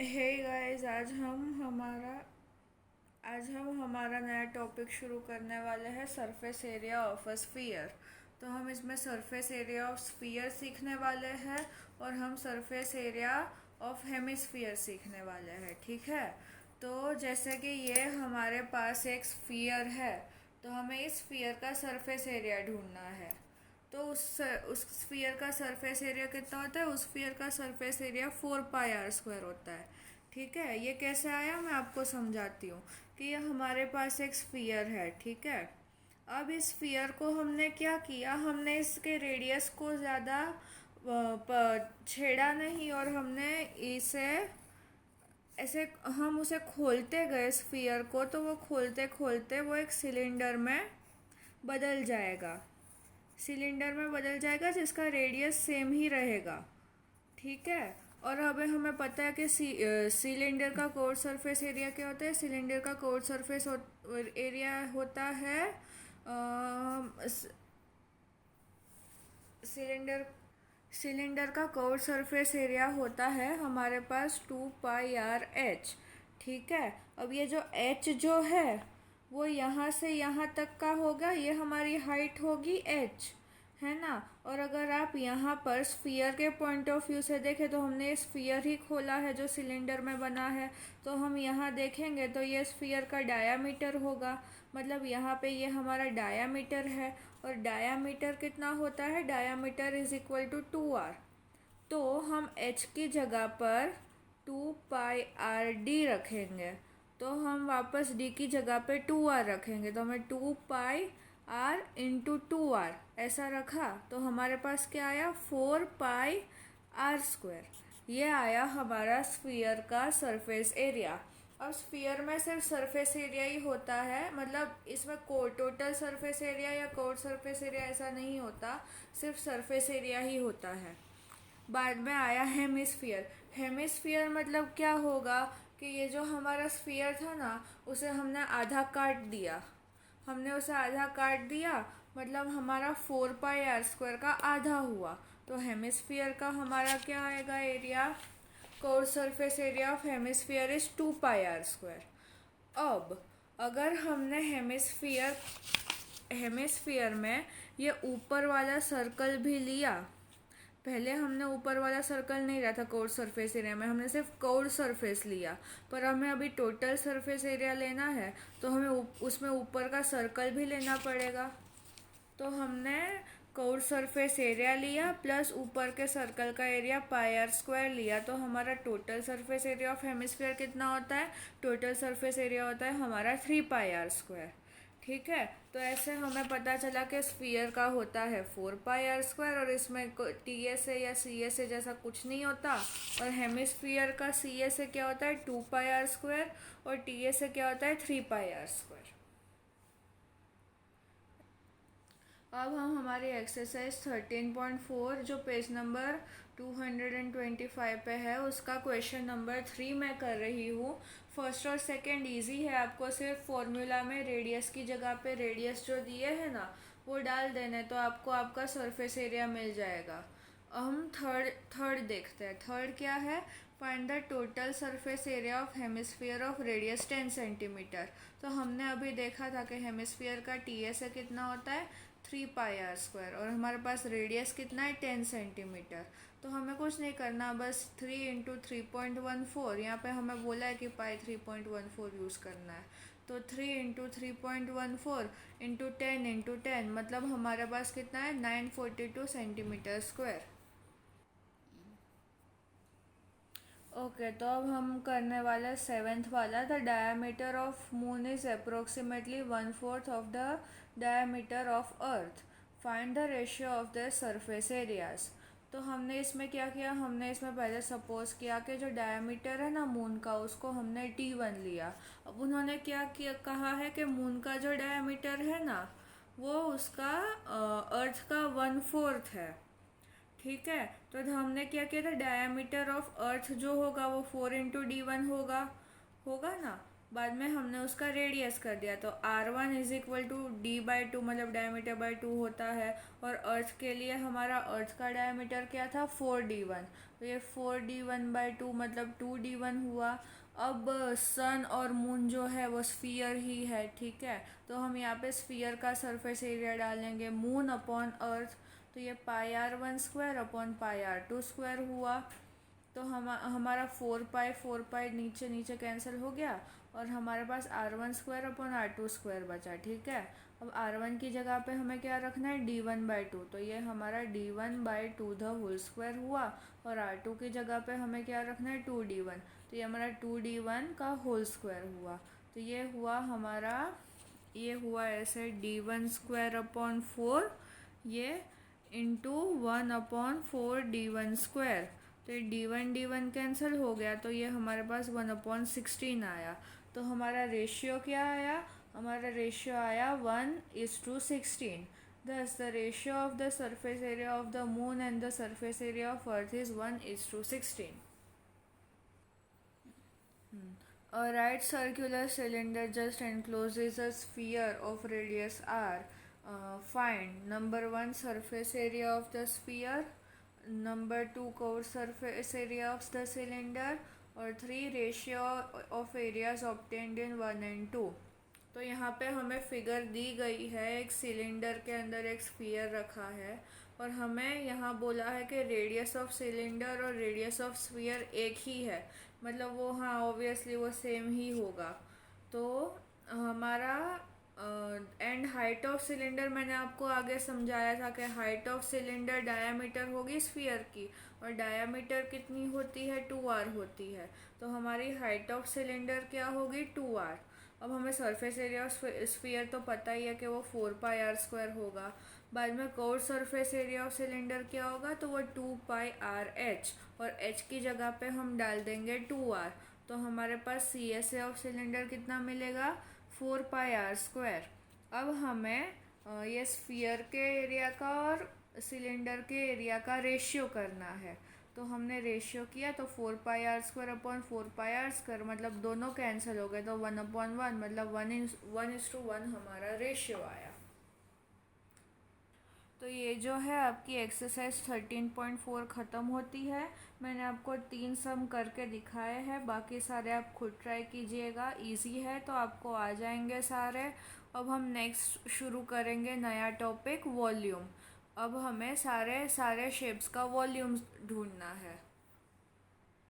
Hey guys, आज हम हमारा नया टॉपिक शुरू करने वाले हैं surface area of a sphere. तो हम इसमें सरफेस एरिया ऑफ स्फीयर सीखने वाले हैं और हम सरफेस एरिया ऑफ हेमिस्फीयर सीखने वाले हैं। ठीक है। तो जैसे कि ये हमारे पास एक स्फीयर है, तो हमें इस स्फीयर का सरफेस एरिया ढूंढना है। तो उस स्फीयर का सरफेस एरिया कितना होता है? उस स्फीयर का सरफेस एरिया 4 पाई r² होता है। ठीक है। ये कैसे आया मैं आपको समझाती हूँ कि ये हमारे पास एक स्फीयर है। ठीक है। अब इस स्फीयर को हमने क्या किया, हमने इसके रेडियस को ज़्यादा छेड़ा नहीं और हमने इसे ऐसे हम उसे खोलते गए स्फीयर को, तो वो खोलते खोलते वो एक सिलेंडर में बदल जाएगा। जिसका रेडियस सेम ही रहेगा। ठीक है। और अभी हमें पता है कि सिलेंडर का कोर सरफेस एरिया क्या होता है। सिलेंडर का कोर सरफेस एरिया होता है सिलेंडर सिलेंडर का कोर सरफेस एरिया होता है हमारे पास 2 पाई r h। ठीक है। अब ये जो h जो है वो यहाँ से यहाँ तक का होगा, ये हमारी हाइट होगी h, है ना। और अगर आप यहाँ पर स्फीयर के पॉइंट ऑफ व्यू से देखें तो हमने स्फीयर ही खोला है जो सिलेंडर में बना है। तो हम यहाँ देखेंगे तो ये स्फीयर का डायामीटर होगा, मतलब यहाँ पे ये हमारा डायामीटर है। और डायामीटर कितना होता है? Diameter is equal to 2r। तो हम h की जगह पर 2 पाई r d रखेंगे। तो हम वापस d की जगह पे 2r रखेंगे, तो हमें 2 पाई r इंटू 2r ऐसा रखा। तो हमारे पास क्या आया? 4 पाई r²। ये आया हमारा स्फीयर का सरफेस एरिया। अब स्फीयर में सिर्फ सरफेस एरिया ही होता है, मतलब इसमें कोर टोटल सरफेस एरिया या कोर सरफेस एरिया ऐसा नहीं होता, सिर्फ सरफेस एरिया ही होता है। बाद में आया हेमिस्फीयर। हेमिस्फीयर मतलब क्या होगा कि ये जो हमारा स्फीयर था ना, उसे हमने आधा काट दिया। मतलब हमारा 4 पाई r² का आधा हुआ। तो हेमिस्फीयर का हमारा क्या आएगा area? Core surface area of hemisphere is 2 pi r²। अब अगर हमने हेमिस्फीयर में ये ऊपर वाला सर्कल भी लिया, पहले हमने ऊपर वाला सर्कल नहीं रहा था कोर सरफेस एरिया में, हमने सिर्फ कोर सरफेस लिया। पर हमें अभी टोटल सरफेस एरिया लेना है, तो हमें उसमें ऊपर का सर्कल भी लेना पड़ेगा। तो हमने कोर सरफेस एरिया लिया प्लस ऊपर के सर्कल का एरिया पाई r² लिया, तो हमारा total surface area of hemisphere कितना होता है? टोटल सरफेस एरिया होता है हमारा 3 पाई r²। ठीक है। तो ऐसे हमें पता चला कि स्फीयर का होता है 4 पाई r² और इसमें टी ए से या सी ए से जैसा कुछ नहीं होता। और हेमिस्फीयर का सी ए से क्या होता है? 2 पाई r² और टी ए से क्या होता है? 3 पाई r²। अब हम हमारी एक्सरसाइज 13.4 जो पेज नंबर 225 पे है, उसका क्वेश्चन नंबर 3 मैं कर रही हूँ। फर्स्ट और सेकंड इजी है, आपको सिर्फ फॉर्मूला में रेडियस की जगह पे रेडियस जो दिए है ना वो डाल देने, तो आपको आपका सरफेस एरिया मिल जाएगा। हम थर्ड देखते हैं। थर्ड क्या है? Find the total surface area of hemisphere of radius 10 centimetre. तो हमने अभी देखा था कि हेमिस्फीयर का टी ए से कितना होता है? 3 पाई r² और हमारे पास रेडियस कितना है? 10 सेंटीमीटर। तो हमें कुछ नहीं करना, बस 3 इंटू 3.14, यहाँ पे हमें बोला है कि पाई 3.14 यूज़ करना है। तो 3 इंटू 3.14 इंटू 10 मतलब हमारे पास कितना है? 942 सेंटीमीटर स्क्वायर। ओके, तो अब हम करने वाला सेवेंथ वाला। The diameter of moon is approximately 1/4 of the diameter of earth. Find the ratio of the surface areas. तो हमने इसमें क्या किया? हमने इसमें पहले सपोज किया कि जो डायमीटर है ना मून का, उसको हमने T1 लिया। अब उन्होंने क्या किया, कहा है कि मून का जो डायमीटर है ना वो उसका अर्थ का 1/4 है। ठीक है। तो हमने क्या किया था? डायमीटर ऑफ अर्थ जो होगा वो 4 इंटू D1 होगा ना। बाद में हमने उसका रेडियस कर दिया, तो R1 is equal to D/2 मतलब डायमीटर बाई 2 होता है। और अर्थ के लिए हमारा अर्थ का डायमीटर क्या था 4D1, तो ये 4D1/2 मतलब 2D1 हुआ। अब सन और मून जो है वो स्फीयर ही है, ठीक है, तो हम यहाँ पे स्फीयर का सरफेस एरिया डालेंगे मून अपॉन अर्थ, तो ये πr1² अपॉन πr2² हुआ। तो हमारा 4 पाई नीचे नीचे कैंसिल हो गया और हमारे पास R1² अपॉन R2² बचा, ठीक है। अब R1 की जगह पे हमें क्या रखना है D1/2, तो ये हमारा D1/2 द होल स्क्वायर हुआ। और R2 की जगह पे हमें क्या रखना है 2D1, तो ये हमारा 2D1 का होल स्क्वायर हुआ। तो ये हुआ ऐसे D1² अपॉन 4 ये इंटू 1/4 D1²। तो ये D1 कैंसिल हो गया, तो ये हमारे पास 1/16 आया। तो हमारा रेशियो क्या आया, हमारा रेशियो आया 1:16। Thus the ratio of the surface area of the moon and the surface area of earth is 1:16. A right circular cylinder just encloses a sphere of radius r. Find number 1 surface area of the sphere, number 2 core surface area of the cylinder, और 3 ratio of areas obtained in 1 and 2। तो यहाँ पे हमें figure दी गई है, एक cylinder के अंदर एक स्फीयर रखा है और हमें यहाँ बोला है कि रेडियस ऑफ सिलेंडर और रेडियस ऑफ स्फीयर एक ही है, मतलब वो हाँ ऑब्वियसली वो सेम ही होगा। तो हमारा एंड हाइट ऑफ सिलेंडर मैंने आपको आगे समझाया था कि हाइट ऑफ सिलेंडर डायामीटर होगी स्फीयर की, और डायामीटर कितनी होती है 2r होती है। तो हमारी हाइट ऑफ सिलेंडर क्या होगी 2r। अब हमें सरफेस एरिया ऑफ स्फीयर तो पता ही है कि वो 4πr² होगा। बाद में core surface area of cylinder क्या होगा, तो वो 2πrh, और h की जगह पे हम डाल देंगे 2r। तो हमारे पास CSA ऑफ सिलेंडर कितना मिलेगा 4πr²। अब हमें ये स्फीयर के एरिया का और सिलेंडर के एरिया का रेशियो करना है। तो हमने रेशियो किया तो 4πr² अपॉन 4πr² मतलब दोनों कैंसिल हो गए, तो 1/1 मतलब 1:1 हमारा रेशियो आया। तो ये जो है आपकी एक्सरसाइज 13.4 ख़त्म होती है। मैंने आपको 3 सम करके दिखाए हैं, बाकी सारे आप खुद ट्राई कीजिएगा, इजी है तो आपको आ जाएंगे सारे। अब हम नेक्स्ट शुरू करेंगे नया टॉपिक वॉल्यूम। अब हमें सारे शेप्स का वॉल्यूम ढूंढना है।